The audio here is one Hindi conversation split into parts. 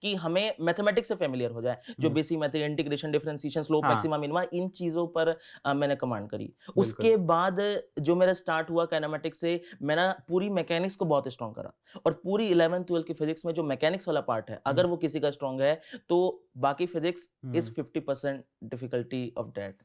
कि हमें मैथमेटिक्स से फ़ैमिलियर हो जाए, जो basic math integration, differentiation, slope, हाँ, मैक्सिमा, मिनिमा इन चीज़ों पर मैंने कमांड करी। बिल्कुल। उसके बाद जो मेरा स्टार्ट हुआ काइनेमैटिक्स से, मैं ना पूरी मैकेनिक्स को बहुत स्ट्रॉन्ग करा और पूरी 11th-12th की फिज़िक्स में जो मैकेनिक्स वाला पार्ट है, हुँ, अगर वो किसी का स्ट्रॉन्ग है, तो बाकी physics is hmm. 50% difficulty of that.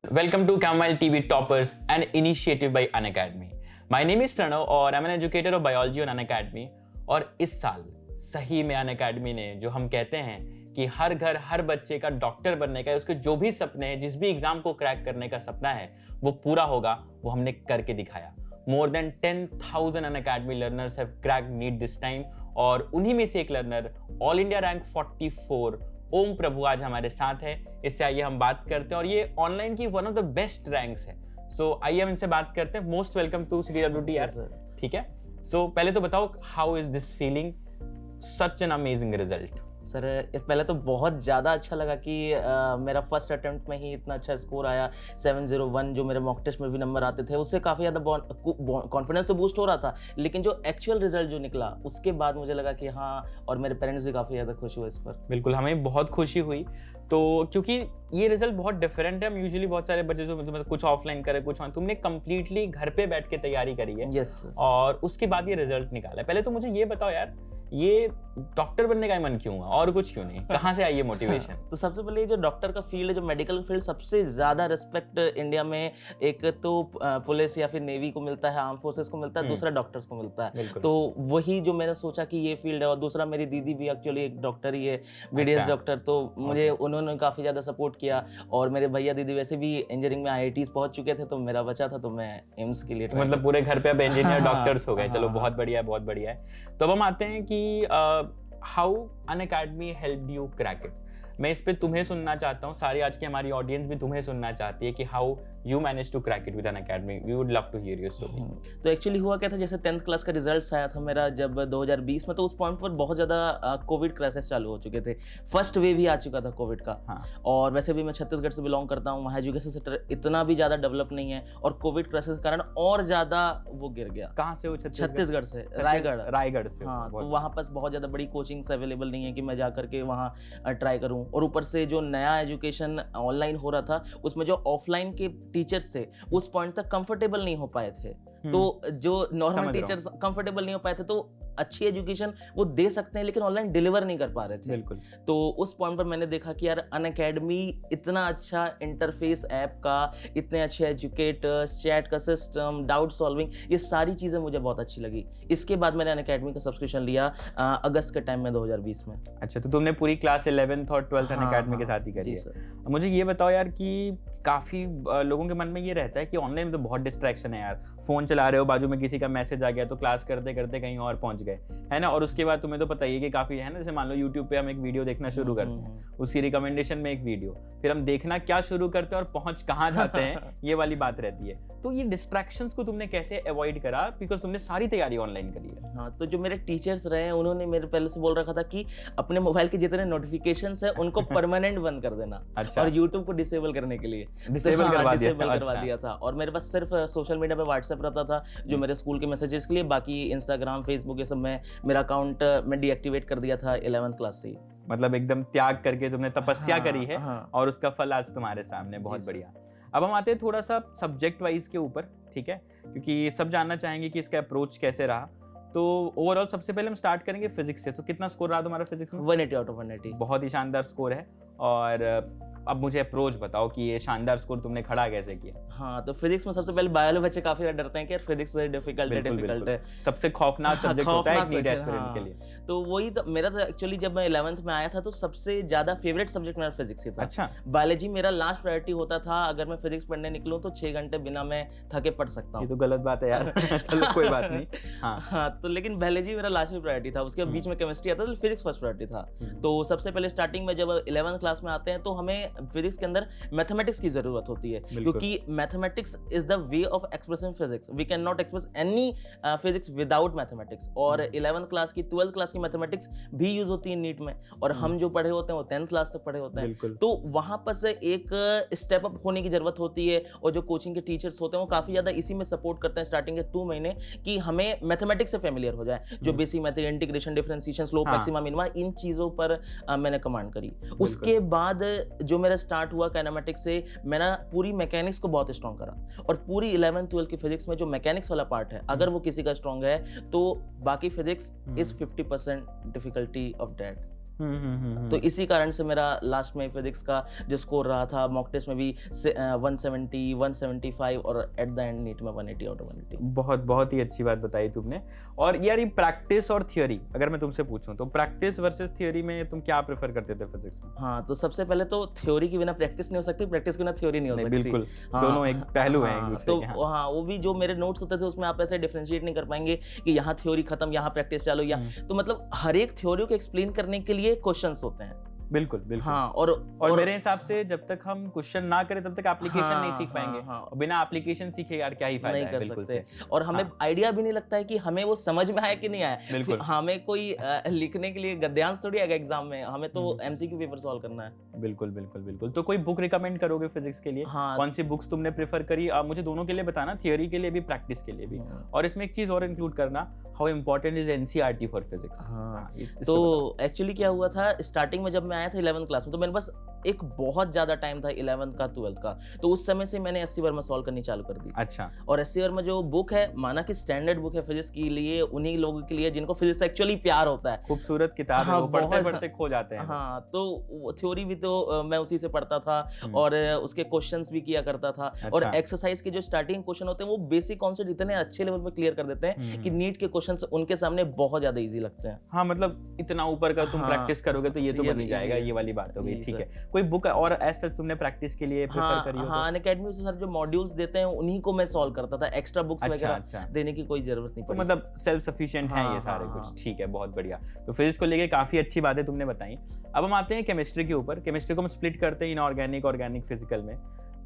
Welcome to Camile TV Toppers, an initiative by Unacademy. My name is Pranav और I'm an educator of biology on Unacademy. और इस साल सही में Unacademy ने जो हम कहते हैं कि हर घर हर बच्चे का डॉक्टर बनने का, उसके जो भी सपने हैं, जिस भी एग्जाम को क्रैक करने का सपना है वो पूरा होगा, वो हमने करके दिखाया। More than 10,000 Unacademy learners have cracked NEET this time और उन्हीं में से एक लर्नर ऑल इंडिया रैंक 44 ओम प्रभु आज हमारे साथ है। इससे आइए हम बात करते हैं और ये ऑनलाइन की one of the best ranks है। सो आइए हम इनसे बात करते हैं। मोस्ट वेलकम टू CDWT यार। ठीक है, सो पहले तो बताओ how is this feeling, such an amazing result. Sir पहले तो बहुत ज़्यादा अच्छा लगा कि मेरा फर्स्ट अटेम्प्ट में ही इतना अच्छा स्कोर आया 701, जो मेरे मॉक टेस्ट में भी नंबर आते थे, उससे काफ़ी ज़्यादा कॉन्फिडेंस तो बूस्ट हो रहा था, लेकिन जो एक्चुअल रिजल्ट जो निकला उसके बाद मुझे लगा कि हाँ, और मेरे पेरेंट्स भी काफ़ी ज़्यादा खुश हुए इस पर। बिल्कुल, हमें बहुत खुशी हुई। तो क्योंकि ये रिजल्ट बहुत डिफरेंट है, हम यूजुअली बहुत सारे बच्चे जो मतलब कुछ ऑफलाइन करे कुछ ऑन, तुमने कंप्लीटली घर पे बैठ के तैयारी करी है। Yes sir. और उसके बाद ये रिजल्ट निकाला है। पहले तो मुझे ये बताओ यार, ये डॉक्टर बनने का मन क्यों हुआ और कुछ क्यों नहीं, कहाँ से आई ये मोटिवेशन? तो सबसे पहले जो डॉक्टर का फील्ड है, जो मेडिकल फील्ड, सबसे ज़्यादा रिस्पेक्ट इंडिया में एक तो पुलिस या फिर नेवी को मिलता है, आर्म फोर्सेस को मिलता है, दूसरा डॉक्टर्स को मिलता है। तो वही जो मैंने सोचा कि ये फील्ड है, और दूसरा मेरी दीदी भी एक्चुअली एक डॉक्टर ही है, BDS अच्छा। डॉक्टर, तो मुझे उन्होंने काफ़ी ज़्यादा सपोर्ट किया। और मेरे भैया दीदी वैसे भी इंजीनियरिंग में IITs पहुंच चुके थे, तो मेरा बचा था, तो मैं एम्स के लिए मतलब पूरे घर पे अब इंजीनियर डॉक्टर्स हो गए। चलो हाँ। बहुत बढ़िया है, बहुत बढ़िया है। तो अब हम आते हैं कि how Unacademy helped you crack it. मैं इस पे तुम्हें सुनना चाहता हूँ, सारी आज की हमारी ऑडियंस भी तुम्हें सुनना चाहती है कि how you manage to crack it with Unacademy. We would love to hear your story. तो एक्चुअली हुआ क्या था, जैसे 10th क्लास का रिजल्ट आया था मेरा जब 2020 में, तो उस पॉइंट पर बहुत ज़्यादा कोविड क्राइसिस चालू हो चुके थे, फर्स्ट वेव ही आ चुका था कोविड का। हाँ। और वैसे भी मैं छत्तीसगढ़ से बिलोंग करता हूँ, वहाँ एजुकेशन सेक्टर इतना भी ज़्यादा डेवलप नहीं है, और कोविड क्राइसिस के कारण और ज़्यादा वो गिर गया। कहाँ से हो? छत्तीसगढ़ से, रायगढ़। रायगढ़ से। हाँ, तो वहाँ पास बहुत ज़्यादा बड़ी कोचिंग्स अवेलेबल नहीं है कि मैं जा करके वहाँ ट्राई करूँ, और ऊपर से जो नया एजुकेशन ऑनलाइन हो रहा था, उसमें जो ऑफलाइन के टीचर्स थे उस पॉइंट तक कंफर्टेबल नहीं हो पाए थे। तो जो नॉर्मल टीचर्स कंफर्टेबल नहीं हो पाए थे, तो अच्छी एजुकेशन वो दे सकते हैं लेकिन ऑनलाइन डिलीवर नहीं कर पा रहे थे। बिल्कुल। तो उस पॉइंट पर मैंने देखा कि यार अनअकैडमी इतना अच्छा इंटरफेस ऐप का, इतने अच्छे एजुकेटर्स, चैट का सिस्टम, डाउट सॉल्विंग, ये सारी चीज़ें मुझे बहुत अच्छी लगी। इसके बाद मैंने अनअकैडमी का सब्सक्रिप्शन लिया अगस्त के टाइम में 2020 में। अच्छा, तो तुमने पूरी क्लास 11th और 12th अनअकैडमी के साथ ही करी है। सर। मुझे ये बताओ यार कि काफ़ी लोगों के मन में ये रहता है कि ऑनलाइन में तो बहुत डिस्ट्रैक्शन है यार, फ़ोन चला रहे हो, बाजू में किसी का मैसेज आ गया तो क्लास करते करते कहीं और पहुंच गए, है ना। और उसके बाद तुम्हें तो पता ही है कि काफ़ी है ना, जैसे मान लो यूट्यूब पे हम एक वीडियो देखना शुरू करते हैं, उसकी रिकमेंडेशन में एक वीडियो, फिर हम देखना क्या शुरू करते हैं और पहुंच कहाँ जाते हैं, ये वाली बात रहती है। तो ये डिस्ट्रैक्शंस को तुमने कैसे अवॉइड करा, बिकॉज तुमने सारी तैयारी ऑनलाइन करी है। हाँ, तो जो मेरे टीचर्स रहे उन्होंने मेरे पहले से बोल रखा था कि अपने मोबाइल के जितने नोटिफिकेशंस है उनको परमानेंट बंद कर देना। अच्छा। और यूट्यूब को डिसेबल करने के लिए डिसेबल करवा दिया था। और मेरे पास सिर्फ सोशल मीडिया पे व्हाट्सएप रहता था, जो मेरे स्कूल के मैसेजेस के लिए, बाकी इंस्टाग्राम, फेसबुक, ये सब मेरा अकाउंट मैं डीएक्टिवेट कर दिया था 11th क्लास से ही। मतलब एकदम त्याग करके तुमने तपस्या हाँ, करी है। हाँ। और उसका फल आज तुम्हारे सामने। बहुत बढ़िया। अब हम आते हैं थोड़ा सा सब्जेक्ट वाइज के ऊपर, ठीक है, क्योंकि सब जानना चाहेंगे कि इसका अप्रोच कैसे रहा। तो ओवरऑल सबसे पहले हम स्टार्ट करेंगे फिजिक्स से। तो कितना स्कोर रहा तुम्हारा फिजिक्स में? 180 आउट ऑफ 180। बहुत ही शानदार स्कोर है। और अब मुझे अप्रोच बताओ कि ये शानदार स्कोर तुमने खड़ा कैसे किया? हाँ, तो फिजिक्स में सबसे पहले बायो बच्चे काफी ज्यादा डरते हैं कि यार फिजिक्स डिफिकल्ट है। सबसे खौफनाक सब्जेक्ट होता है एक नीट एस्पिरेंट के लिए। तो वही तो मेरा तो एक्चुअली जब मैं 11th में आया था तो सबसे ज्यादा फेवरेट सब्जेक्ट मेरा फिजिक्स ही था। अच्छा। बायोलॉजी मेरा लास्ट प्रायोरिटी होता था, अगर मैं फिजिक्स पढ़ने निकलूं तो 6 घंटे बिना मैं थके पढ़ सकता हूँ। ये तो गलत बात है यार। चलो कोई बात नहीं। हाँ, तो लेकिन बायोलॉजी मेरा लास्ट में प्रायोरिटी था, उसके बीच में केमिस्ट्री आता था, तो फिजिक्स फर्स्ट प्रायोरिटी था। तो सबसे पहले स्टार्टिंग में जब 11th क्लास में आते हैं तो हमें फिजिक्स के अंदर मैथमेटिक्स की जरूरत होती है, क्योंकि mathematics is the way of expressing physics. We can not express any physics without mathematics. और 11th क्लास की 12th क्लास की मैथमेटिक्स भी यूज होती है नीट में, और हम जो पढ़े होते हैं वो 10th क्लास तक पढ़े होते हैं। तो वहां पर से एक स्टेप अप होने की जरूरत होती है, और जो कोचिंग के टीचर्स होते हैं वो काफी ज्यादा इसी में सपोर्ट करते हैं स्टार्टिंग के 2 महीने, कि हमें मैथमेटिक्स से फेमिलियर हो जाए। जो basic method, integration, differentiation, slope, maxima, minima, इन चीजों पर मैंने कमांड करी। उसके बाद जो मेरा स्टार्ट हुआ काइनेमेटिक्स से, मैंने पूरी मैकेनिक्स को बहुत स्ट्रॉन्ग करा, और पूरी 11th 12th की फिजिक्स में जो मैकेनिक्स वाला पार्ट है, अगर वो किसी का स्ट्रॉन्ग है तो बाकी physics is 50% difficulty of that. तो इसी कारण से मेरा लास्ट में फिजिक्स का जो स्कोर रहा था मॉक टेस्ट में भी 170, 175, और एट द एंड नीट में 180 आउट ऑफ 180। बहुत बहुत ही अच्छी बात बताई तुमने। और यार ये प्रैक्टिस और थियोरी, अगर मैं तुमसे पूछूं तो प्रैक्टिस वर्सेस थियोरी में तुम क्या प्रेफर करते थे फिजिक्स में? हाँ, तो सबसे पहले तो थ्योरी के बिना प्रैक्टिस नहीं हो सकती, प्रैक्टिस के बिना थ्योरी नहीं हो सकती। बिल्कुल, हाँ, दोनों एक पहलू हैं एक दूसरे तो के। हाँ, हाँ, वो भी जो मेरे नोट्स होते थे उसमें आप ऐसे डिफरेंशिएट नहीं कर पाएंगे कि यहाँ थ्योरी खत्म, यहाँ प्रैक्टिस चालू, या तो मतलब हर एक थ्योरी को एक्सप्लेन करने के लिए क्वेश्चंस होते हैं। बिल्कुल बिल्कुल। हाँ, और मेरे हिसाब से जब तक हम क्वेश्चन ना करें तब तक एप्लीकेशन नहीं सीख पाएंगे। और बिना एप्लीकेशन सीखे यार क्या ही फायदा है। बिल्कुल से। और हमें आइडिया भी नहीं लगता है कि हमें वो समझ में आया कि नहीं आया। बिल्कुल। हमें कोई लिखने के लिए गद्यांश थोड़ी आएगा एग्जाम में, हमें तो एमसीक्यू पेपर सॉल्व करना है। बिल्कुल बिल्कुल बिल्कुल। तो कोई बुक रिकमेंड करोगे फिजिक्स के लिए? कौन सी बुक्स तुमने प्रेफर करी? मुझे दोनों के लिए बताना, थियोरी के लिए भी, प्रैक्टिस के लिए भी। और इसमें एक चीज और इंक्लूड करना, how important is NCERT for physics. तो एक्चुअली क्या हुआ था, स्टार्टिंग में जब मैं आया था 11th क्लास में, तो मेरे पास एक बहुत ज्यादा टाइम था 11th का 12th का, तो उस समय से मैंने एससी वर्मा सॉल्व करनी चालू कर दी। अच्छा। और एससी वर्मा जो बुक है, माना कि स्टैंडर्ड बुक है फिजिक्स के लिए, उन्हीं लोगों के लिए जिनको फिजिक्स एक्चुअली प्यार होता है। खूबसूरत किताब है, वो पढ़ते पढ़ते खो जाते हैं। हाँ, तो थ्योरी भी तो मैं उसी से पढ़ता था, और उसके क्वेश्चंस भी किया करता था। और एक्सरसाइज के जो स्टार्टिंग क्वेश्चन होते हैं वो बेसिक कॉन्सेप्ट इतने अच्छे लेवल पे क्लियर कर देते हैं कि नीट के क्वेश्चंस उनके सामने बहुत ज्यादा इजी लगते हैं। हाँ, मतलब इतना ऊपर का तुम प्रैक्टिस करोगे तो ये तो बन ही जाएगा, ये वाली बात हो गई। ठीक है, कोई बुक और ऐसा तुमने प्रैक्टिस के लिए प्रेफर करी हो? हाँ, अनअकैडमी से सर जो मॉड्यूल्स देते हैं उन्हीं को मैं सॉल्व करता था, एक्स्ट्रा बुक्स वगैरह देने की कोई जरूरत नहीं पड़ी। तो मतलब सेल्फ सफिशिएंट है ये सारे कुछ। ठीक है, बहुत बढ़िया। तो फिजिक्स को लेके काफी अच्छी बातें तुमने बताई। अब हम आते हैं केमिस्ट्री के ऊपर। केमिस्ट्री को हम स्प्लिट करते हैं इनऑर्गेनिक, ऑर्गेनिक, फिजिकल में।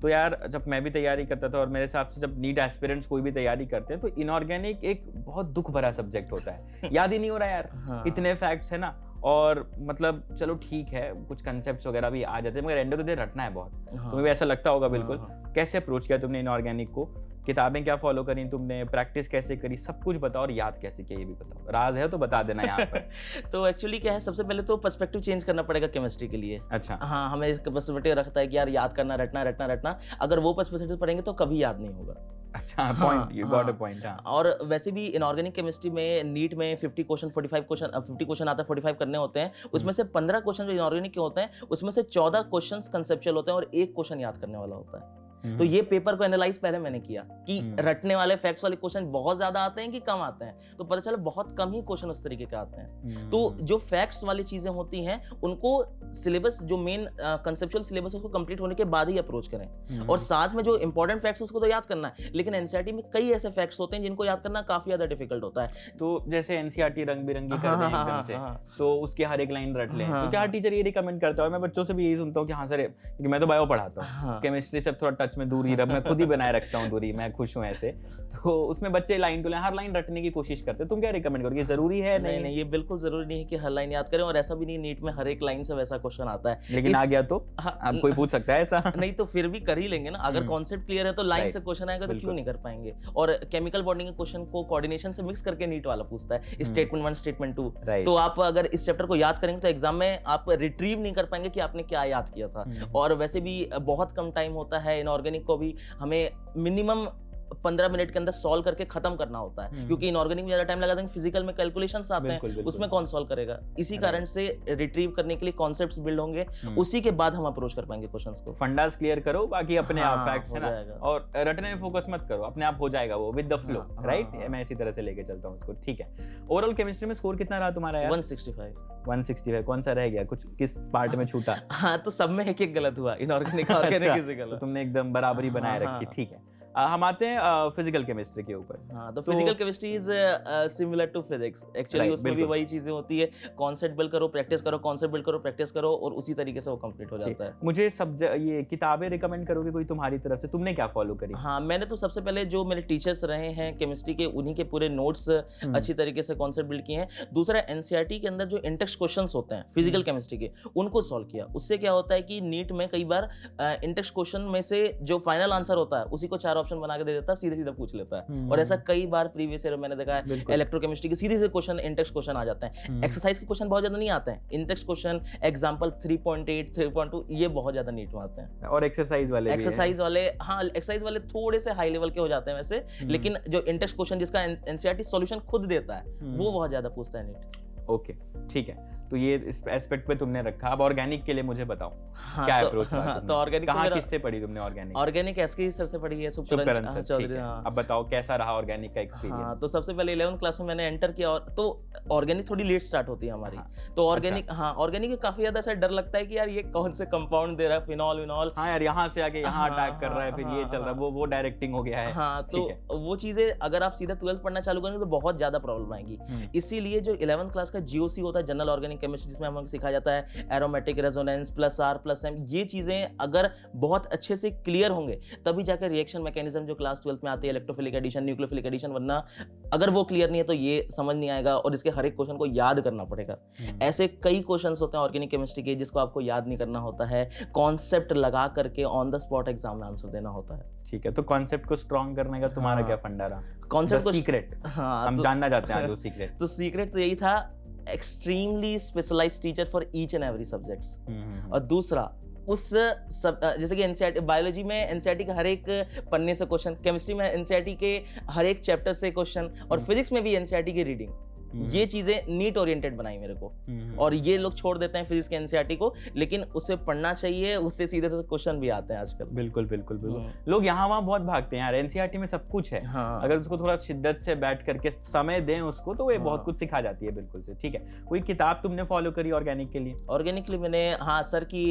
तो यार जब मैं भी तैयारी करता था, और मेरे हिसाब से जब नीट एस्पिरेंट्स कोई भी तैयारी करते हैं, तो इनऑर्गेनिक एक बहुत दुख भरा सब्जेक्ट होता है। याद ही नहीं हो रहा यार, इतने फैक्ट्स है ना, और मतलब चलो ठीक है, कुछ कंसेप्ट्स वगैरह भी आ जाते हैं, मगर एंड ऑफ द डे रटना है बहुत। तुम्हें भी ऐसा लगता होगा? बिल्कुल। कैसे अप्रोच किया तुमने इनऑर्गेनिक को? किताबें क्या फॉलो करी तुमने, प्रैक्टिस कैसे करी, सब कुछ बताओ, और याद कैसे किया ये भी बताओ। राज है तो बता देना यहाँ पर। तो एक्चुअली क्या है, सबसे पहले तो पर्सपेक्टिव चेंज करना पड़ेगा केमिस्ट्री के लिए। अच्छा। हाँ, हमें पर्सपेक्टिव रखता है कि यार याद करना, रटना रटना रटना, अगर वो पर्सपेक्टिव पढ़ेंगे तो कभी याद नहीं होगा। अच्छा, point, you got a point. और वैसे भी इनऑर्गेनिक केमिस्ट्री में नीट में 50 क्वेश्चन 45 क्वेश्चन 50 क्वेश्चन आता है, 45 करने होते हैं। उसमें से 15 क्वेश्चन जो इनऑर्गेनिक के होते हैं, उसमें से 14 क्वेश्चंस कंसेप्चुअल होते हैं, और 1 क्वेश्चन याद करने वाला होता है। तो ये पेपर को एनालाइज पहले मैंने किया कि रटने वाले फैक्ट्स वाले क्वेश्चन बहुत ज्यादा आते हैं कि कम आते हैं, तो पता चला बहुत कम ही क्वेश्चन उस तरीके के आते हैं। तो जो फैक्ट्स वाली चीजें होती हैं उनको सिलेबस, जो मेन कंसेप्चुअल सिलेबस उसको कंप्लीट होने के बाद ही अप्रोच करें, और साथ में जो इंपॉर्टेंट फैक्ट्स उसको तो याद करना है, लेकिन एनसीईआरटी में कई ऐसे फैक्ट्स होते हैं जिनको याद करना काफी ज्यादा डिफिकल्ट होता है। तो जैसे एनसीईआरटी रंग बिरंगी कर दें एकदम से, तो उसके हर एक लाइन रट लें, तो क्या टीचर ये रिकमेंड करता है? और मैं बच्चों से भी यही सुनता हूँ कि हाँ सर, क्योंकि मैं तो बायो पढ़ाता हूँ, केमिस्ट्री से थोड़ा टच में दूर ही रह, मैं खुद ही बनाए रखता हूँ दूरी, मैं खुश हूँ ऐसे। तो उसमें बच्चे लाइन टू लाइन हर लाइन रटने की कोशिश करते हैं। तुम क्या रिकमेंड करोगे, जरूरी है? नहीं, ये बिल्कुल जरूरी नहीं है कि हर लाइन याद करें, और ऐसा भी नहीं नीट में हर एक लाइन से वैसा क्वेश्चन आता है। लेकिन आ गया तो अब कोई पूछ सकता है ऐसा? नहीं, तो फिर भी कर ही लेंगे ना। अगर कॉन्सेप्ट क्लियर है तो लाइन से क्वेश्चन आएगा तो क्यों नहीं कर पाएंगे। और केमिकल बॉन्डिंग के क्वेश्चन को कोऑर्डिनेशन से मिक्स करके नीट वाला पूछता है, स्टेटमेंट 1 स्टेटमेंट 2। तो आप अगर इस चैप्टर को याद करेंगे तो एग्जाम में आप रिट्रीव नहीं कर पाएंगे कि आपने क्या याद किया था। और वैसे भी बहुत कम टाइम होता है, इनऑर्गेनिक को भी हमें मिनिमम 15 मिनट के अंदर सॉल्व करके खत्म करना होता है, क्योंकि इनऑर्गेनिक में ज्यादा टाइम लगा देंगे, फिजिकल में कैलकुलेशंस आते हैं, उसमें कौन सॉल्व करेगा। इसी कारण से रिट्रीव करने के लिए कॉन्सेप्ट्स बिल्ड होंगे, उसी के बाद हम अप्रोच कर पाएंगे क्वेश्चंस को। फंडास क्लियर करो, बाकी अपने आप फैक्ट्स है ना, और रटने में फोकस मत करो, अपने आप हो जाएगा वो विद द फ्लो, राइट? मैं इसी तरह से लेके चलता हूँ उसको। ठीक है, ओवरऑल केमिस्ट्री में स्कोर कितना रहा तुम्हारा यार? 165। कौन सा रह गया, कुछ किस पार्ट में छूटा? हाँ, तो सब में एक एक गलत हुआ, इनऑर्गेनिक ऑर्गेनिक इसी गलत। तो तुमने एकदम बराबरी बनाए रखी। ठीक है, हम आते हैं फिजिकल केमिस्ट्री के ऊपर। हाँ, तो physical chemistry is similar to physics actually. Right, उसमें भी बिल्कुल। वही चीजें होती है, कॉन्सेप्ट बिल्ड करो, प्रैक्टिस करो, कॉन्सेप्ट बिल्ड करो, प्रैक्टिस करो, और उसी तरीके से वो कंप्लीट हो जाता है। मुझे ये किताबें रिकमेंड करोगे कोई तुम्हारी तरफ से? तुमने क्या फॉलो करी? हाँ, मैंने तो सबसे पहले जो मेरे टीचर्स रहे हैं केमिस्ट्री के, उन्हीं के पूरे नोट्स अच्छी तरीके से कॉन्सेप्ट बिल्ड किए हैं। दूसरा, एनसीईआरटी के अंदर जो इंटेक्स्ट क्वेश्चंस होते हैं फिजिकल केमिस्ट्री के, उनको सॉल्व किया। उससे क्या होता है कि नीट में कई बार इंटेक्स्ट क्वेश्चन में से जो फाइनल आंसर होता है उसी को 4 ऑप्शन बना के दे देता है, सीधे सीधे पूछ लेता है। और ऐसा कई बार प्रीवियस ईयर मैंने देखा है, बिल्कुल। इलेक्ट्रोकेमिस्ट्री के सीधे सीधे क्वेश्चन इंटेक्स्ट क्वेश्चन आ जाते हैं। एक्सरसाइज के क्वेश्चन बहुत ज्यादा नहीं आते हैं, इंटेक्स्ट क्वेश्चन एग्जांपल 3.8 3.2 ये बहुत ज्यादा नीट में आते हैं। और एक्सरसाइज वाले भी हैं। एक्सरसाइज वाले, हाँ एक्सरसाइज वाले थोड़े से हाई लेवल के हो जाते हैं वैसे, लेकिन जो इंटेक्स्ट क्वेश्चन जिसका एनसीईआरटी सॉल्यूशन खुद देता है वो बहुत ज्यादा पूछता है नीट। ओके, ठीक है, तो ये इस एस्पेक्ट पे तुमने रखा। अब ऑर्गेनिक के लिए मुझे बताओ, हाँ, क्या तो, अप्रोच रहा हाँ, तुमने? तो ऑर्गेनिक कहाँ किससे पढ़ी तुमने ऑर्गेनिक? ऑर्गेनिक एसके सर से पढ़ी है, शुभकरण सर, चौधरी। ठीक है। हाँ। अब बताओ कैसा रहा ऑर्गेनिक का हाँ, एक्सपीरियंस? तो सबसे पहले 11th क्लास में मैंने एंटर किया, और तो ऑर्गेनिक थोड़ी लेट स्टार्ट होती है हमारी। तो ऑर्गेनिक, हाँ ऑर्गेनिक में काफी ज्यादा ऐसा डर लगता है कि यार ये कौन से कंपाउंड दे रहा है, फिनॉल विनॉल। हाँ यार, यहाँ से आके यहाँ हाँ, अटैक कर रहा है, फिर ये हाँ, चल रहा है, वो डायरेक्टिंग हो गया है। हाँ, ठीक है। तो वो चीजें अगर आप सीधा 12th पढ़ना चालू करेंगे तो बहुत ज्यादा प्रॉब्लम आएगी। इसीलिए जो 11th क्लास का जीओसी होता है, जनरल ऑर्गेनिक केमिस्ट्री, जिसमें हमें सिखाया जाता है aromatic resonance plus R plus M, ये चीजें अगर बहुत अच्छे से क्लियर होंगे तभी जाकर रिएक्शन मैकेनिज्म जो क्लास 12th में आती है, इलेक्ट्रोफिलिक एडिशन, न्यूक्लियोफिलिक एडिशन, वरना अगर वो क्लियर नहीं है तो ये समझ नहीं आएगा और इसके हर एक क्वेश्चन को याद करना पड़ेगा। ऐसे कई क्वेश्चंस होते हैं ऑर्गेनिक केमिस्ट्री के जिसको आपको याद नहीं करना होता है, कॉन्सेप्ट लगा करके ऑन द स्पॉट एग्जाम में आंसर देना होता है। ठीक है, तो कॉन्सेप्ट को स्ट्रॉन्ग करने का तुम्हारा हाँ। क्या फंडा रहा? कॉन्सेप्ट को सीक्रेट हाँ, हम तो, जानना चाहते हैं आज वो सीक्रेट। तो सीक्रेट तो यही था, extremely specialised teacher for each and every subjects. और दूसरा, उस सब जैसे कि एनसीईआरटी बायोलॉजी में एनसीईआरटी के हर एक पन्ने से क्वेश्चन, केमिस्ट्री में एनसीईआरटी के हर एक चैप्टर से क्वेश्चन, और फिजिक्स में भी एनसीईआरटी की रीडिंग, ये चीजें नीट ओरिएंटेड बनाई मेरे को। और ये लोग छोड़ देते हैं फिजिक्स के एनसीईआरटी को, लेकिन उसे पढ़ना चाहिए, उससे सीधे सीधे क्वेश्चन भी आते हैं आजकल। बिल्कुल बिल्कुल बिल्कुल, लोग यहाँ वहाँ बहुत भागते हैं यार। एनसीईआरटी में सब कुछ है, हाँ। अगर उसको थोड़ा शिद्दत से बैठ करके समय दें उसको तो वो हाँ। बहुत कुछ सिखा जाती है। बिल्कुल से ठीक है। कोई किताब तुमने फॉलो करी ऑर्गेनिक के लिए? ऑर्गेनिकली मैंने, हाँ सर की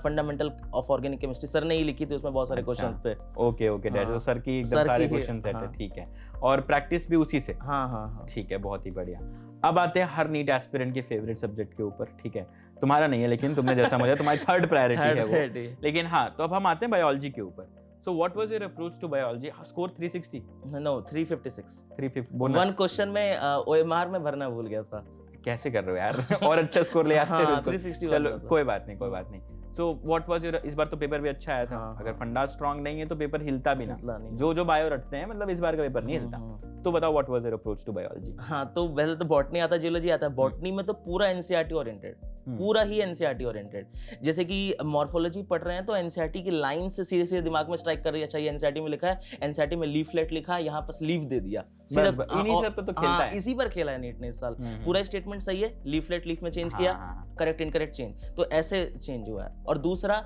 fundamental of organic chemistry sir ने ही लिखी थी, उसमें बहुत सारे क्वेश्चंस थे। ओके ओके, डेट हाँ। सर की एकदम सर सारे की ही, क्वेश्चन सेट है। हाँ। ठीक है, और प्रैक्टिस भी उसी से? हाँ हाँ हाँ। ठीक है, बहुत ही बढ़िया। अब आते हैं हर नीट एस्पिरेंट के फेवरेट सब्जेक्ट के ऊपर। ठीक है, तुम्हारा नहीं है लेकिन तुमने जैसा मुझे, तुम्हारी थर्ड प्रायोरिटी है वो, लेकिन हाँ, तो अब हम आते हैं बायोलॉजी के ऊपर। So what was your approach to biology? Score 360? No 356। 350 one question में ओएमआर में भरना भूल गया था। कैसे कर रहे हो यार? और अच्छा स्कोर ले आते हाँ, बिल्कुल। 360 चलो वाला था। कोई बात नहीं, कोई बात नहीं। सो व्हाट वाज योर, इस बार तो पेपर भी अच्छा आया था। हाँ, अगर हाँ। फंडा स्ट्रांग नहीं है तो पेपर हिलता भी ना। हिलता नहीं। जो जो बायो रटते हैं, मतलब इस बार का पेपर नहीं हिलता। तो बताओ what was your approach to biology? हाँ, तो पहले तो बॉटनी आता है, जियोलॉजी आता है। बॉटनी में तो पूरा एनसीईआरटी ओरिएंटेड, पूरा ही एनसीईआरटी ओरिएंटेड। जैसे कि मॉर्फोलॉजी पढ़ रहे हैं तो एनसीईआरटी की लाइन से सीधे सीधे दिमाग में स्ट्राइक कर रही है। अच्छा, ये एनसीईआरटी में लिखा है, एनसीईआरटी में लीफलेट लिखा है, यहाँ पर लीफ दे दिया, सीधा इन्हीं सब पे तो खेलता है। इसी पर खेला है नीट ने इस साल। पूरा स्टेटमेंट सही है, लीफलेट लीफ में चेंज किया, करेक्ट इनकरेक्ट चेंज, तो ऐसे चेंज हुआ है। और दूसरा,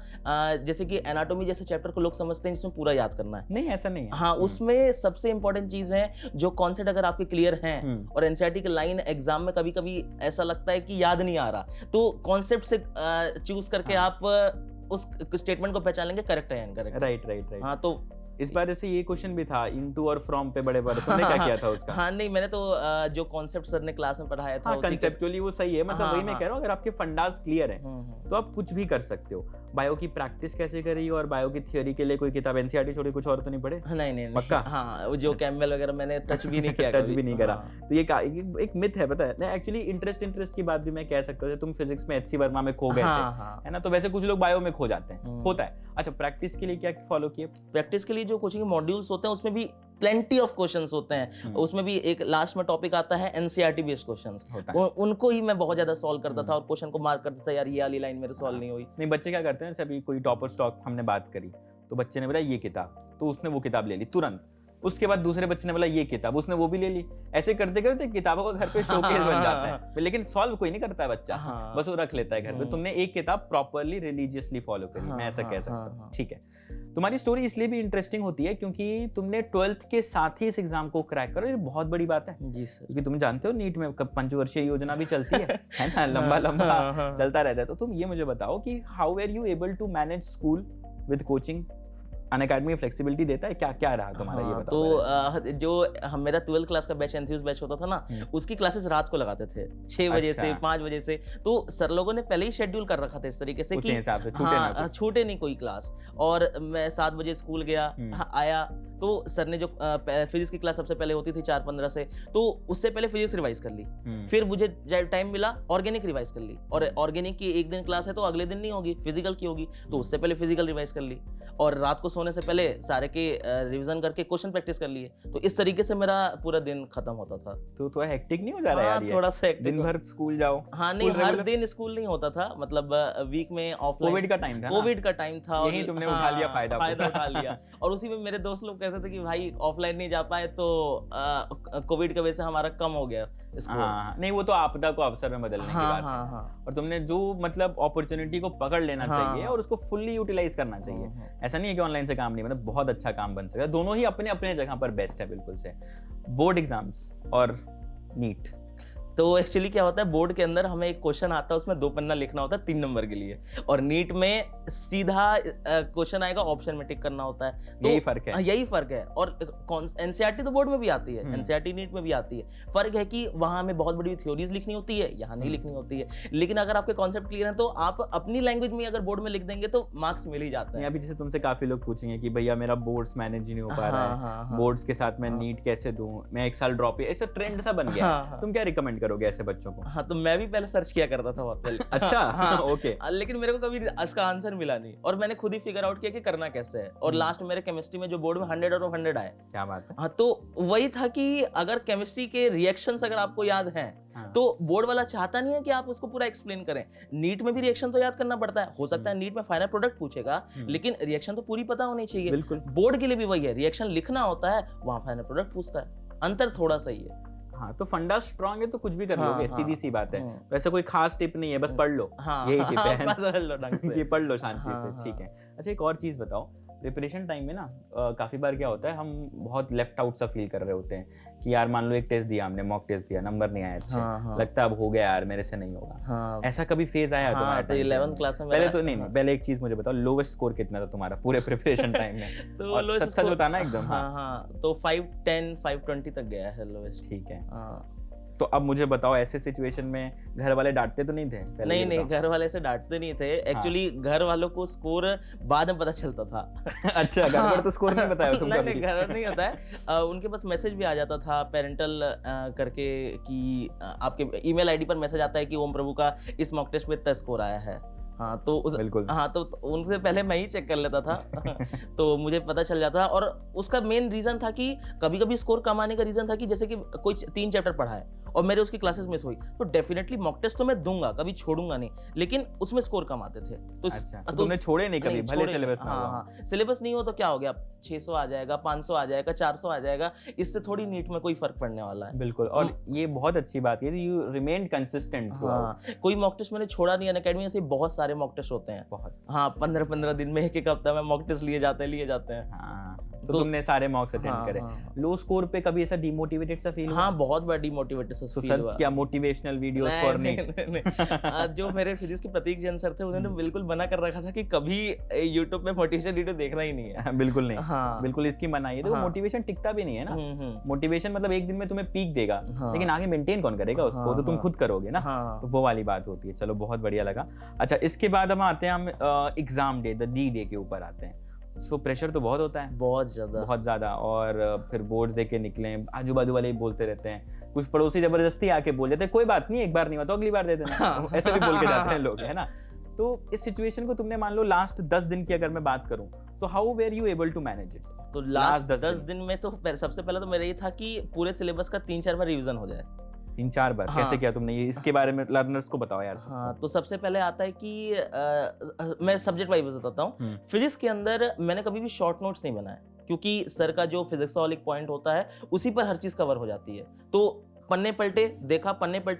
जैसे कि एनाटॉमी जैसे चैप्टर को लोग समझते हैं जिसमें पूरा याद करना है। नहीं, ऐसा नहीं है। हाँ, उसमें सबसे इंपॉर्टेंट चीज है जो कॉन्सेप्ट अगर आपके क्लियर हैं और एनसीईआरटी की लाइन एग्जाम में कभी कभी ऐसा लगता है कि याद नहीं आ रहा, तो कॉन्सेप्ट से चूज करके आप उस स्टेटमेंट को पहचान लेंगे करेक्ट है या इनकरेक्ट। Right right right. हाँ, तो इस बार जैसे ये क्वेश्चन भी था, इनटू और फ्रॉम पे बड़े बड़े, तुमने क्या किया था उसका? हाँ, नहीं मैंने तो जो कॉन्सेप्ट सर ने क्लास में पढ़ाया था, हाँ, कंसेप्चुअली वो सही है, मतलब हाँ, वही मैं हाँ। कह रहा हूँ, अगर आपके फंडास क्लियर हैं तो आप कुछ भी कर सकते हो। बायो की प्रैक्टिस कैसे करी और बायो की थ्योरी के लिए कोई किताब एनसीईआरटी छोड़ी कुछ और तो नहीं पढ़े? नहीं पक्का? हाँ, वो जो कैम्बेल वगैरह मैंने टच भी नहीं किया, टच भी नहीं करा। हाँ। तो ये एक मिथ है, पता है ना? एक्चुअली इंटरेस्ट की बात भी मैं कह सकता हूँ। तुम फिजिक्स में एचसी वर्मा में खो गए थे, है ना? तो वैसे कुछ लोग बायो में खो जाते हैं, होता है। अच्छा, प्रैक्टिस के लिए क्या फॉलो किए? प्रैक्टिस के लिए जो कोचिंग के मॉड्यूल्स होते हैं उसमें भी प्लेंटी ऑफ क्वेश्चंस होते हैं। उसमें भी एक लास्ट में टॉपिक आता है एनसीईआरटी बेस्ड क्वेश्चंस, उनको ही मैं बहुत ज्यादा सॉल्व करता था और क्वेश्चन को मार्क करता था, यार ये वाली लाइन मेरे सॉल्व नहीं हुई। नहीं, बच्चे क्या करते हैं, जैसे अभी कोई टॉपर स्टॉक हमने बात करी तो बच्चे ने बोला ये किताब, तो उसने वो किताब ले ली तुरंत। उसके बाद दूसरे बच्चे ने बोला ये किताब, उसने वो भी ले ली। ऐसे करते करते किताबों का घर पे शोकेस बन जाता है, लेकिन सॉल्व कोई नहीं करता है बच्चा, बस वो रख लेता है घर पे। तुमने एक किताब प्रॉपर्ली रिलीजियसली फॉलो करी, मैं ऐसा कह सकता हूँ। ठीक है, तुम्हारी स्टोरी इसलिए भी इंटरेस्टिंग होती है क्योंकि तुमने 12th के साथ ही इस एग्जाम को क्रैक करो, ये बहुत बड़ी बात है जी सर। क्योंकि तुम जानते हो नीट में पंचवर्षीय योजना भी चलती है ना? लंबा लंबा चलता रहता है। तो तुम ये मुझे बताओ कि how are you able to manage school with coaching Unacademy flexibility देता है, क्या क्या रहा तुम्हारा ये हाँ, बताओ तो पहले। जो मेरा 12th क्लास का बैच एंथ्यूज बैच होता था ना, उसकी क्लासेस रात को लगाते थे 6 बजे से अच्छा। 5 बजे से। तो सर लोगों ने पहले ही शेड्यूल कर रखा था इस तरीके से उसी कि हिसाब से छूटे ना हाँ, कुछ। छूटे नहीं कोई क्लास। और मैं 7 बजे स्कूल गया, हाँ, आया तो सर ने जो फिजिक्स की क्लास सबसे पहले होती थी 4:15 से, तो उससे पहले फिजिक्स रिवाइज कर ली। फिर मुझे टाइम मिला ऑर्गेनिक रिवाइज कर ली, और ऑर्गेनिक की एक दिन क्लास है तो अगले दिन नहीं होगी, फिजिकल की होगी, तो उससे पहले फिजिकल रिवाइज कर ली। और रात को सोने से पहले सारे के रिवीजन करके क्वेश्चन प्रैक्टिस कर लिए। तो इस तरीके से मेरा पूरा दिन खत्म होता था। तो थोड़ा हेक्टिक नहीं हो जा रहा हाँ, यार ये? थोड़ा सा hectic दिन भर स्कूल जाओ। हाँ, नहीं स्कूल हर regular? दिन स्कूल नहीं होता था, मतलब वीक में ऑफलाइन। कोविड का टाइम था ना? कोविड का टाइम था, और यही तुमने उठा लिया फायदा फायदा पूरा। उठा लिया। और उसी में मेरे दोस्त लोग कहते थे कि भाई ऑफलाइन नहीं जा पाए तो कोविड की वजह से हमारा कम हो गया स्कोर। हाँ, नहीं वो तो आपदा को अवसर में बदलने की हाँ बात हाँ है। हाँ और तुमने जो मतलब अपॉर्चुनिटी को पकड़ लेना हाँ, चाहिए और उसको फुल्ली यूटिलाइज करना चाहिए। हाँ। ऐसा नहीं है कि ऑनलाइन से काम नहीं, मतलब बहुत अच्छा काम बन सकता है। दोनों ही अपने अपने जगह पर बेस्ट है बिल्कुल से। बोर्ड एग्जाम्स और नीट, तो एक्चुअली क्या होता है, बोर्ड के अंदर हमें एक क्वेश्चन आता है, उसमें 2 पन्ना लिखना होता है 3 नंबर के लिए, और नीट में सीधा क्वेश्चन आएगा, ऑप्शन में टिक करना होता है। तो यही फर्क है। हाँ, यही फर्क है। और एनसीईआरटी तो बोर्ड में भी आती है, एनसीईआरटी नीट में भी आती है। फर्क है कि वहां हमें बहुत बड़ी थ्योरीज लिखनी होती है, यहाँ नहीं लिखनी होती है। लेकिन अगर आपके कॉन्सेप्ट क्लियर है तो आप अपनी लैंग्वेज में अगर बोर्ड में लिख देंगे तो मार्क्स मिल ही जाते हैं। अभी जैसे तुमसे काफी लोग पूछेंगे कि भैया मेरा बोर्ड्स मैनेज नहीं हो पा रहा है, हाँ, बोर्ड्स के साथ मैं नीट कैसे दूं, मैं एक साल ड्रॉप, ऐसा ट्रेंड सा बन गया है। तुम क्या रिकमेंड करोगे ऐसे बच्चों को? हाँ, तो मैं भी पहले सर्च किया करता था बहुत पहले। अच्छा, हाँ, ओके। लेकिन मेरे को कभी इसका आंसर मिला नहीं, और मैंने खुद ही फिगर आउट किया कि करना कैसे है। और लास्ट मेरे केमिस्ट्री में जो बोर्ड में 100 और 100 आए। क्या बात है। हाँ, तो वही था कि अगर केमिस्ट्री के रिएक्शंस अगर आपको याद हैं, तो बोर्ड वाला चाहता नहीं है कि आप उसको पूरा एक्सप्लेन करें। नीट में भी रिएक्शन तो याद करना पड़ता है, हो सकता है नीट में फाइनल प्रोडक्ट पूछेगा, लेकिन रिएक्शन तो पूरी पता होनी चाहिए। बिल्कुल। बोर्ड के लिए भी वही है, रिएक्शन लिखना होता है, वहां फाइनल प्रोडक्ट पूछता है, अंतर थोड़ा सा ही है। हाँ, तो फंडा स्ट्रांग है तो कुछ भी कर लोगे, सीधी सी बात है। हाँ। वैसे कोई खास टिप नहीं है, बस पढ़ लो। यही टिप है पढ़ लो ढंग से। कि पढ़ लो शांति हाँ, से, ठीक है। अच्छा, एक और चीज बताओ, प्रिपरेशन टाइम में ना काफी बार क्या होता है, हम बहुत लेफ्ट आउट सा फील कर रहे होते हैं कि यार मान लो एक टेस्ट दिया हमने, मॉक टेस्ट दिया, नंबर नहीं आया अच्छे, लगता है अब हो गया यार, मेरे से नहीं होगा। ऐसा कभी फेज आया तुम्हारा? तो 11th क्लास में पहले तो नहीं, पहले एक चीज मुझे बताओ, लोवेस्ट स्कोर कितना था तुम्हारा पूरे प्रिपरेशन टाइम में? तो सच होता ना एकदम। हाँ, तो 510 520 तक गया है लोवेस्ट। ठीक है। तो अब मुझे बताओ, ऐसे सिचुएशन में घर वाले डांटते तो नहीं थे? नहीं, घर वाले से डांटते नहीं थे। एक्चुअली घर वालों को स्कोर बाद में पता चलता था। अच्छा, घर पर तो स्कोर नहीं बताया तुमको? नहीं, घर नहीं होता है। उनके पास मैसेज भी आ जाता था पेरेंटल करके कि आपके ईमेल आईडी पर मैसेज आता है कि ओम प्रभु का इस मॉक टेस्ट में इतना स्कोर आया है। हाँ, तो उनसे पहले मैं ही चेक कर लेता था। तो मुझे पता चल जाता। और उसका मेन रीजन था कि कभी कभी स्कोर कम आने का रीजन था कि जैसे कि कोई 3 चैप्टर पढ़ा है और मेरे उसकी क्लासेस मिस हुई, तो डेफिनेटली मॉक टेस्ट तो मैं दूंगा, कभी छोड़ूंगा नहीं, लेकिन उसमें स्कोर कम आते थे। तो तुमने छोड़े नहीं कभी, भले सिलेबस ना हो? हाँ, सिलेबस नहीं हो तो क्या हो गया, 600 आ जाएगा, 500 आ जाएगा, 400 आ जाएगा, इससे थोड़ी नीट में कोई फर्क पड़ने वाला है। बिल्कुल। और ये बहुत अच्छी बात है, यू रिमेन कंसिस्टेंट। हाँ, कोई मॉक टेस्ट मैंने छोड़ा नहीं। अनअकैडमी में से बहुत सारे मॉक टेस्ट होते हैं, बहुत। हाँ, 15-15 दिन में, एक हफ्ता में मॉक टेस्ट लिए जाते हैं। हाँ, तो तुमने सारे मॉक्स अटेंड करे। लो स्कोर पे कभी ऐसा डिमोटिवेटेड सा फील हुआ? हाँ, बहुत बार डिमोटिवेटेड सा फील हुआ। क्या मोटिवेशनल वीडियोस फॉर नीट? जो मेरे फिजिक्स के प्रतीक जैन सर थे, उन्होंने बिल्कुल मना कर रखा था कि कभी यूट्यूब पे मोटिवेशन वीडियो देखना ही नहीं है। बिल्कुल नहीं। हाँ, बिल्कुल इसकी मनाही है। देखो, मोटिवेशन टिकता भी नहीं है ना। मोटिवेशन मतलब एक दिन में तुम्हें पीक देगा, लेकिन आगे मेंटेन कौन करेगा उसको? तो तुम खुद करोगे ना। तो वो वाली बात होती है। चलो, बहुत बढ़िया लगा। अच्छा, इसके बाद हम आते हैं, हम exam day, the D day के ऊपर आते हैं। सो प्रेशर तो बहुत होता है, बहुत ज्यादा। और फिर बोर्ड दे के निकले, आजू बाजू वाले बोलते रहते हैं, कुछ पड़ोसी जबरदस्ती आके बोल जाते हैं कोई बात नहीं, एक बार नहीं हुआ तो अगली बार दे देना। ऐसे भी बोल के जाते हैं लोग, है ना। तो इस सिचुएशन को तुमने, मान लो लास्ट 10 दिन की अगर मैं बात करूं, तो how were you able to manage it? तो लास्ट 10 दिन में तो सबसे पहले तो मेरा ये था कि पूरे सिलेबस का 3-4 बार रिवीजन हो जाए। 3-4 बार? कैसे किया तुमने ये? इसके बारे में लर्नर्स को बताओ यार। हाँ, तो सबसे पहले आता है कि मैं सब्जेक्ट वाइज बताता हूँ। फिजिक्स के अंदर मैंने कभी भी शॉर्ट नोट्स नहीं बनाए, क्योंकि सर का जो फिजिक्सोलिक पॉइंट होता है उसी पर हर चीज कवर हो जाती है। तो पन्ने पलटे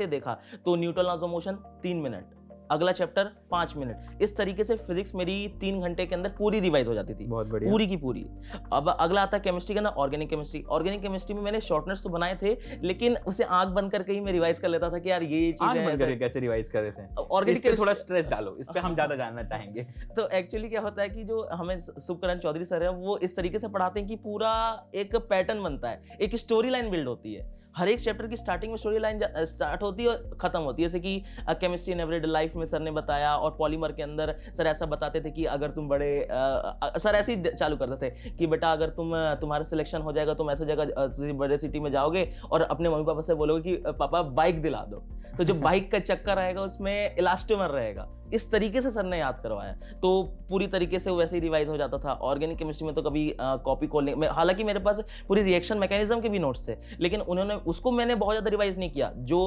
देखा, तो Newton laws of motion 3 minute, अगला चैप्टर 5 मिनट, इस तरीके से फिजिक्स मेरी 3 घंटे के अंदर पूरी रिवाइज हो जाती थी, बहुत बढ़िया। पूरी की पूरी। अब अगला आता है केमिस्ट्री के अंदर ऑर्गेनिक केमिस्ट्री। ऑर्गेनिक केमिस्ट्री में मैंने शॉर्ट नोट्स तो बनाए थे, लेकिन उसे आंख बंद करके ही मैं रिवाइज कर लेता था कि यार ये चीज है। कैसे रिवाइज कर रहे थे? ऑर्गेनिक इस पे थोड़ा स्ट्रेस डालो, इस पे हम ज्यादा जानना चाहेंगे। तो एक्चुअली क्या होता है कि जो हमें सुखकरण चौधरी सर है वो इस तरीके से पढ़ाते हैं कि पूरा एक पैटर्न बनता है, एक स्टोरी लाइन बिल्ड होती है। हर एक चैप्टर की स्टार्टिंग में स्टोरी लाइन स्टार्ट होती है और खत्म होती है। जैसे कि केमिस्ट्री इन एवरीडे लाइफ में सर ने बताया, और पॉलीमर के अंदर सर ऐसा बताते थे कि अगर तुम बड़े सर ऐसे ही चालू करते थे कि बेटा अगर तुम्हारा सिलेक्शन हो जाएगा, तुम ऐसे जगह बड़े सिटी में जाओगे और अपने मम्मी पापा से बोलोगे कि पापा बाइक दिला दो, तो जो बाइक का चक्कर रहेगा उसमें इलास्टोमर रहेगा। इस तरीके से सर ने याद करवाया, तो पूरी तरीके से वैसे ही रिवाइज हो जाता था। ऑर्गेनिक केमिस्ट्री में तो कभी कॉपी खोलने, हालांकि मेरे पास पूरी रिएक्शन मैकेनिज्म के भी नोट्स थे, लेकिन उसको मैंने बहुत ज़्यादा रिवाइज नहीं किया। जो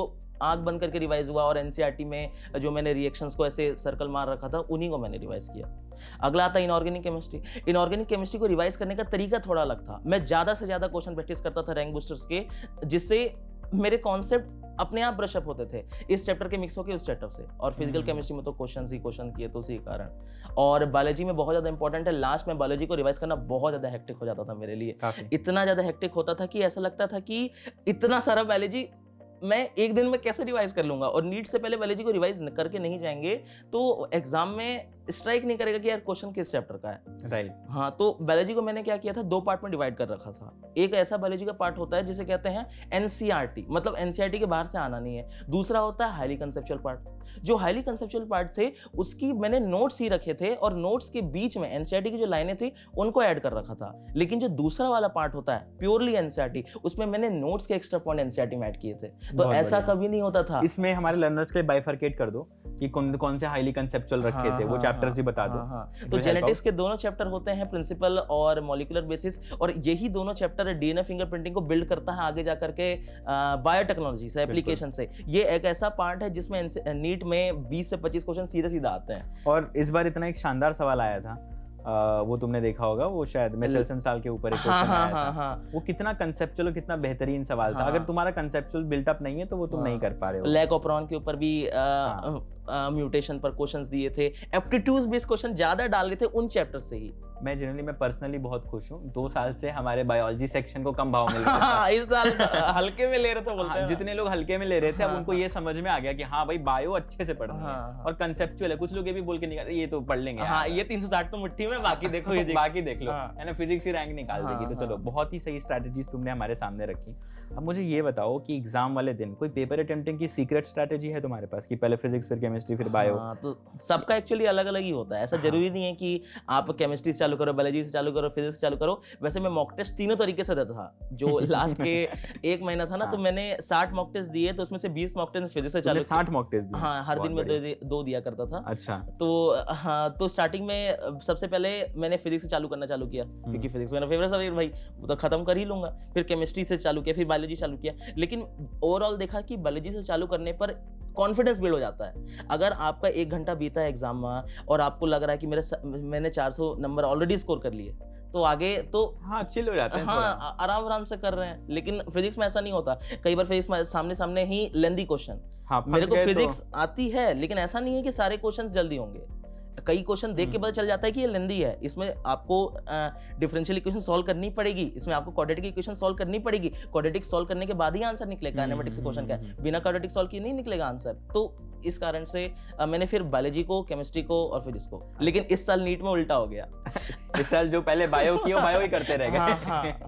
आंख बंद करके रिवाइज हुआ और एनसीईआरटी में जो मैंने रिएक्शंस को ऐसे सर्कल मार रखा था, उन्हीं को मैंने रिवाइज किया। अगला आता है इनऑर्गेनिक केमिस्ट्री। इनऑर्गेनिक केमिस्ट्री को रिवाइज करने का तरीका थोड़ा अलग था। मैं ज़्यादा से ज़्यादा क्वेश्चन प्रैक्टिस करता था रैंक बूस्टर्स के, जिससे मेरे कॉन्सेप्ट अपने आप ब्रश अप होते थे इस चैप्टर के मिक्स होके उस चैप्टर से। और फिजिकल केमिस्ट्री में तो क्वेश्चन किए तो उसी कारण। और बायोलॉजी में बहुत ज़्यादा इंपॉर्टेंट है, लास्ट में बायोलॉजी को रिवाइज करना बहुत ज़्यादा हेक्टिक हो जाता था मेरे लिए। इतना ज़्यादा हेक्टिक होता था कि ऐसा लगता था कि इतना सारा बायोलॉजी मैं एक दिन में कैसे रिवाइज कर लूंगा। और नीट से पहले बायोलॉजी को रिवाइज करके नहीं जाएंगे तो एग्जाम में स्ट्राइक नहीं करेगा कि यार क्वेश्चन किस चैप्टर का है। राइट। हाँ, तो बायोलॉजी को मैंने क्या किया था, 2 पार्ट में डिवाइड कर रखा था। एक ऐसा बायोलॉजी का पार्ट होता है जिसे कहते हैं एनसीईआरटी, मतलब एनसीईआरटी के बाहर से आना नहीं है। दूसरा होता है हाईली कंसेप्चुअल पार्ट। जो हाईली कंसेप्चुअल पार्ट थे उसकी मैंने नोट्स ही रखे थे, और नोट्स के बीच में एनसीईआरटी की जो लाइनें थी उनको ऐड कर रखा था। लेकिन जो दूसरा वाला पार्ट होता है प्योरली एनसीईआरटी, उसमें मैंने नोट्स के एक्स्ट्रा पॉइंट एनसीईआरटी में ऐड किए थे। तो ऐसा कभी नहीं होता था। इसमें हमारे लर्नर्स के लिए बाइफरकेट कर दो कि कौन से हाईली कंसेप्चुअल रखे थे, वो चैप्टर्स ही बता दो। तो जेनेटिक्स के दोनों चैप्टर होते हैं, प्रिंसिपल और मॉलिक्यूलर बेसिस, और यही दोनों चैप्टर डीएनए फिंगरप्रिंटिंग को बिल्ड करता है आगे जाकर के बायोटेक्नोलॉजी से, एप्लीकेशन से। ये एक ऐसा पार्ट है जिसमें नीट में 20 से 25 क्वेश्चन सीधा आते हैं। और इस बार इतना एक शानदार सवाल आया था, वो तुमने देखा होगा, वो शायद मेसेल्सन साल के ऊपर एक क्वेश्चन आया था। वो कितना कंसेप्चुअल और कितना बेहतरीन सवाल था। अगर तुम्हारा कंसेप्चुअल बिल्टअप नहीं है तो वो तुम नहीं कर पा रहे हो। लैक ऑफ प्रॉन के ऊपर भी म्यूटेशन पर क्वेश्चंस दिए थे। एप्टीट्यूड बेस्ड क्वेश्चन ज्यादा डाल रहे थे उन चैप्टर से ही। मैं पर्सनली बहुत खुश हूँ, 2 साल से हमारे बायोलॉजी सेक्शन को कम भाव मिल रहा है। इस साल हल्के में ले रहे थे, बोलते हैं। जितने लोग हल्के में ले रहे थे अब उनको ये समझ में आ गया कि हाँ भाई बायो अच्छे से पढ़ना है और कंसेप्चुअल है। कुछ लोग ये भी बोल के निकाल ये तो पढ़ लेंगे, हाँ ये 360 तो मुट्ठी में, बाकी देखो ये बाकी देख लो, है ना, फिजिक्स ही रैंक निकाल देगी। तो चलो, बहुत ही सही स्ट्रैटेजीज तुमने हमारे सामने रखी। अब मुझे ये बताओ कि एग्जाम वाले दिन कोई पेपर अटेम्प्टिंग की सीक्रेट स्ट्रैटेजी है तुम्हारे पास कि पहले फिजिक्स फिर केमिस्ट्री फिर बायो? तो सबका एक्चुअली अलग अलग ही होता है। ऐसा जरूरी नहीं है कि आप केमिस्ट्री से चालू करो, बायोलॉजी से चालू करो, फिजिक्स से चालू करो। वैसे मैं मॉक टेस्ट तीनों तरीके से देता था। जो लास्ट के 1 महीना था ना, तो मैंने 60 मॉक टेस्ट दिए, तो उसमें से 20 मॉक टेस्ट फिजिक्स से चालू। 60 मॉक टेस्ट दिए? हाँ, हर दिन में 2 दिया करता था। अच्छा। तो हाँ, तो स्टार्टिंग में सबसे पहले मैंने फिजिक्स से चालू किया, क्योंकि फिजिक्स मेरा फेवरेट सब्जेक्ट भाई, वो तो खत्म कर ही लूंगा। फिर केमिस्ट्री से चालू किया, फिर बायोलॉजी चालू किया। लेकिन ओवरऑल देखा कि बायोलॉजी से चालू करने पर कॉन्फिडेंस बिल्ड हो जाता है। अगर आपका 1 घंटा बीता है एग्जाम में और आपको लग रहा है कि मैंने 400 नंबर ऑलरेडी स्कोर कर लिए, तो आगे तो हाँ चिल हो जाते हैं, हाँ आराम से कर रहे हैं। लेकिन फिजिक्स में ऐसा नहीं होता। कई बार फिजिक्स में सामने ही लेंदी क्वेश्चन। हाँ, मेरे को फिजिक्स आती है, लेकिन ऐसा नहीं है कि सारे क्वेश्चन जल्दी होंगे। कई क्वेश्चन देख के पता चल जाता है कि ये लेंदी है, इसमें आपको डिफरेंशियल इक्वेशन सॉल्व करनी पड़ेगी, इसमें आपको क्वाड्रेटिक इक्वेशन सॉल्व करनी पड़ेगी। क्वाड्रेटिक सॉल्व करने के बाद ही आंसर निकलेगा। काइनेमेटिक्स क्वेश्चन का है, बिना क्वाड्रेटिक सॉल्व किए नहीं निकलेगा आंसर। तो इस कारण से मैंने फिर बायोलॉजी को, केमिस्ट्री को और फिजिक्स को। लेकिन इस साल नीट में उल्टा हो गया। इस साल जो पहले बायो किया बायो ही करते रह गए।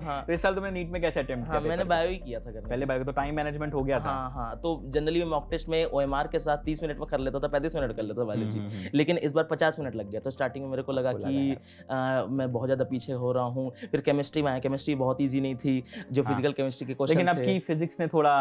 हाँ। तो इस साल तुमने नीट में कैसे अटेम्प्ट किया? मैंने बायो ही किया था करने। पहले बायो, तो टाइम मैनेजमेंट हो गया था। हाँ, तो जनरली मैं मॉक टेस्ट में ओएमआर के साथ 30 मिनट में कर लेता था, 35 मिनट कर लेता था बायोलॉजी। लेकिन इस बार 50 मिनट लग गया। तो स्टार्टिंग में मेरे को लगा कि मैं बहुत ज्यादा पीछे हो रहा हूँ। फिर केमिस्ट्री में आया, केमिस्ट्री बहुत ईजी नहीं थी, जो फिजिकल केमिस्ट्री के क्वेश्चन। लेकिन अब की फिजिक्स ने थोड़ा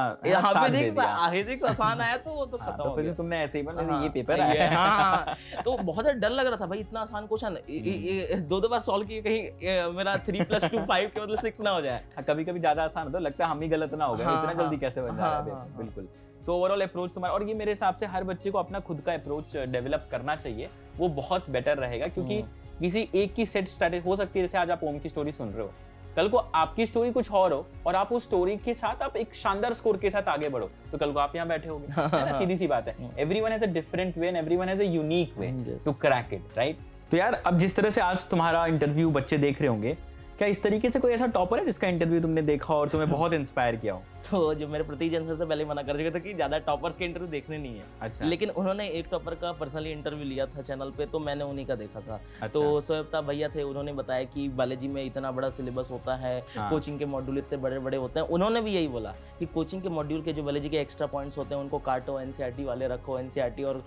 फिजिक्स आसान आया तो वो तो खत्म हो गया। तुमने ऐसे ही बोला ये पेपर आया। हाँ, तो बहुत डर लग रहा था भाई, इतना आसान क्वेश्चन 2 बार सॉल्व किए, कहीं मेरा 3 + 2 5 के मतलब 6 ना हो जाए। कभी कभी ज्यादा आसान होता है, लगता है हम ही गलत ना हो गए, इतना जल्दी कैसे बन जा रहा है। बिल्कुल। तो ओवरऑल अप्रोच तुम्हारा, और ये मेरे हिसाब से हर बच्चे को अपना खुद का अप्रोच डेवलप करना चाहिए, वो बहुत बेटर रहेगा। क्योंकि किसी एक की सेट स्ट्रैटेजी हो सकती है, जैसे आज आप ओम की स्टोरी सुन रहे हो, कल को आपकी स्टोरी कुछ और हो और आप उस स्टोरी के साथ आप एक शानदार स्कोर के साथ आगे बढ़ो, तो कल को आप यहाँ बैठे होगे, है ना? सीधी सी बात है, everyone has a different way and everyone has a unique way to crack it, right? तो यार अब जिस तरह से आज तुम्हारा इंटरव्यू बच्चे देख रहे होंगे, क्या इस तरीके से कोई ऐसा टॉपर है जिसका इंटरव्यू तुमने देखा और तुम्हें बहुत इंस्पायर किया हो? तो जो मेरे प्रतीक सर से पहले मना कर चुके थे कि ज्यादा टॉपर्स के इंटरव्यू देखने नहीं है। अच्छा। लेकिन उन्होंने एक टॉपर का पर्सनली इंटरव्यू लिया था चैनल पे, तो मैंने उन्हीं का देखा था। अच्छा। तो सोएब भैया थे, उन्होंने बताया कि बालाजी में इतना बड़ा सिलेबस होता है, हाँ। कोचिंग के मॉड्यूल इतने बड़े बड़े होते हैं। उन्होंने भी यही बोला कि कोचिंग के मॉड्यूल के जो बालाजी के एक्स्ट्रा पॉइंट्स होते हैं उनको काटो, एनसीईआरटी वाले रखो, एनसीईआरटी और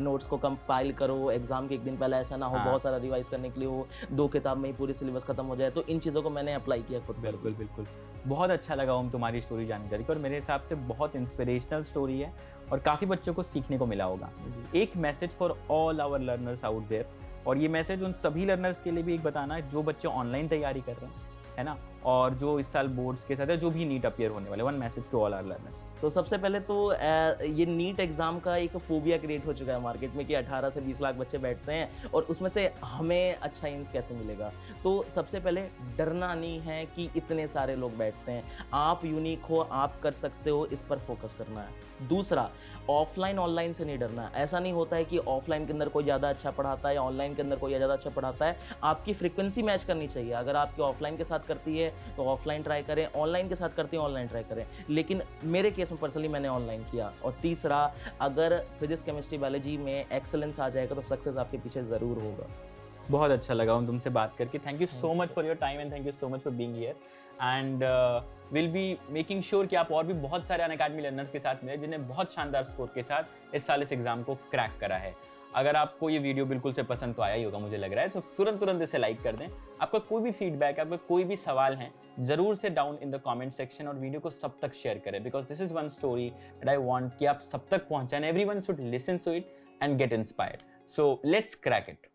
नोट्स को कंपाइल करो, एग्जाम के एक दिन पहले ऐसा ना हो हाँ। बहुत सारा रिवाइज करने के लिए हो, 2 किताब में ही पूरी सिलेबस खत्म हो जाए। तो इन चीज़ों को मैंने अप्लाई किया खुद पर। बिल्कुल बिल्कुल, बहुत अच्छा लगा ओम तुम्हारी स्टोरी जानकारी को, और मेरे हिसाब से बहुत इंस्पिरेशनल स्टोरी है और काफ़ी बच्चों को सीखने को मिला होगा। एक message for all our learners out there, और ये मैसेज उन सभी लर्नर्स के लिए भी एक बताना है जो बच्चे ऑनलाइन तैयारी कर रहे हैं, है ना, और जो इस साल बोर्ड्स के साथ है, जो भी नीट अपीयर होने वाले। One message to all our learners. तो सबसे पहले तो ये नीट एग्जाम का एक फोबिया क्रिएट हो चुका है मार्केट में कि 18 से 20 लाख बच्चे बैठते हैं और उसमें से हमें अच्छा एम्स कैसे मिलेगा। तो सबसे पहले डरना नहीं है कि इतने सारे लोग बैठते हैं, आप यूनिक हो, आप कर सकते हो, इस पर फोकस करना है। दूसरा, ऑफलाइन ऑनलाइन से नहीं डरना। ऐसा नहीं होता है कि ऑफलाइन के अंदर कोई ज़्यादा अच्छा पढ़ाता है या ऑनलाइन के अंदर कोई ज़्यादा अच्छा पढ़ाता है। आपकी फ्रीक्वेंसी मैच करनी चाहिए। अगर आपकी ऑफलाइन के साथ करती है तो ऑफलाइन ट्राई करें, ऑनलाइन के साथ करते हैं ऑनलाइन ट्राई करें। लेकिन मेरे केस में पर्सनली मैंने ऑनलाइन किया। और तीसरा, अगर फिजिक्स केमिस्ट्री बायोलॉजी में एक्सेलेंस आ जाएगा तो सक्सेस आपके पीछे ज़रूर होगा। बहुत अच्छा लगा हम तुमसे बात करके। Thank you so much for your time and thank you so much for being here, and will be making sure कि आप और भी बहुत सारे अनअकैडमी लर्नर्स के साथ मिले जिन्हें बहुत शानदार स्कोर के साथ इस साल इस एग्जाम को क्रैक करा है। अगर आपको ये वीडियो बिल्कुल से पसंद तो आया ही होगा, मुझे लग रहा है, तो तुरंत इसे लाइक कर दें। आपका कोई भी फीडबैक, आपका कोई भी सवाल है, जरूर से down in the comment section, और वीडियो को सब तक शेयर करें, because this is one story that I want कि आप सब तक पहुंचाएं, everyone should listen to it and get inspired. So let's crack it.